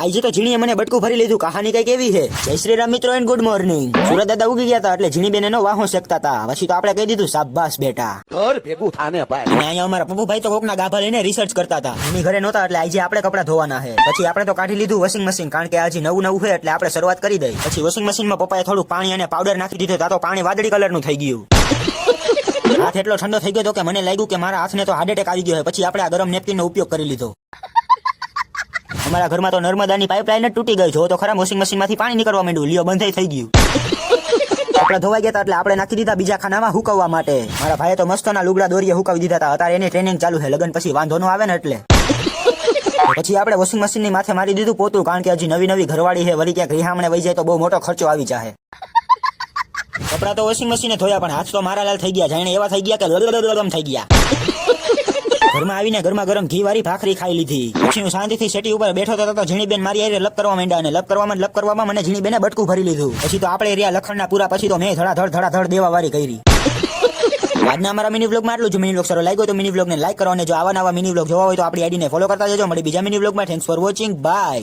આજે તો ઝીણીએ મને બટકું ભરી લીધું. કહાની કઈક એવી છે. જય શ્રી રામ મિત્રો એન્ડ ગુડ મોર્નિંગ. સુરત દાદા ઉગી ગયા હતા એટલે ઝીણી બેન એનો વાહો શેકતા હતા. પછી તો આપણે કહી દીધું શાબાશ બેટા. ઘર ભેગું થાને ભાઈ. અને અહીંયા અમારા પપ્પુભાઈ તો કોકના ગાભા લઈને રિસર્ચ કરતા હતા. એની ઘરે નહોતા એટલે આજે આપણે કપડા ધોવાના છે. પછી આપણે તો કાઢી લીધું વોશિંગ મશીન, કારણ કે આજે નવું છે એટલે આપણે શરૂઆત કરી દઈ. પછી વોશિંગ મશીનમાં પપ્પાએ થોડું પાણી અને પાવડર નાખી દીધું. તા તો પાણી વાદળી કલરનું થઈ ગયું. હાથ એટલો ઠંડો થઈ ગયો હતો કે મને લાગ્યું કે મારા હાથને તો હાર્ટ એટેક આવી ગયો. પછી આપણે આ ગરમ નેપકિનનો ઉપયોગ કરી લીધો. અમારા ઘરમાં તો નર્મદાની પાઇપલાઇન જ તૂટી ગઈ. જો તો ખરા વોશિંગ મશીનમાંથી પાણી નીકળવા માંડ્યું. લિયો બંધ થઈ ગયું. કપડા ધોવાઈ ગયા હતા એટલે આપણે નાખી દીધા બીજા ખાનામાં હુકવવા માટે. મારા ભાઈએ તો મસ્તના લુગડા દોરીએ હુકાવી દીધા હતા. અત્યારે એની ટ્રેનિંગ ચાલુ છે. લગન પછી વાંધો નો આવે ને એટલે. પછી આપણે વોશિંગ મશીનની માથે મારી દીધું પોતું, કારણ કે હજી નવી ઘરવાળી છે. વળી ક્યાંક રિહામણે વહી જાય તો બહુ મોટો ખર્ચો આવી જાય. કપડા તો વોશિંગ મશીને ધોયા પણ હાથ તો મારા લાલ થઈ ગયા. જાણે એવા થઈ ગયા કે ગરમ થઈ ગયા. ઘરમાં આવીને ગરમા ગરમ ઘી વાળી ભાખરી ખાઈ લીધી. પછી હું શાંતિથી સેટી ઉપર બેઠો તો ઝીણી બેન મારી આરે લપ કરવા માંડ્યા. અને લપ કરવામાં મને ઝીણી બેને બટકું ભરી લીધું. પછી તો આપણે એરિયા લખણના પૂરા. પછી તો મેં ધડાધડ દેવા વાળી કરી. આજના અમારા મિની વ્લોગમાં આટલું જ. મિની વ્લોગ સારો લાગ્યો તો મિની વ્લોગને લાઈક કરો, અને જો આવા નવા મિની વ્લોગ જોવા હોય તો આપણી આઈડીને ફોલો કરતા જજો. મળી બીજા મિની વ્લોગમાં. Thanks for watching. બાય.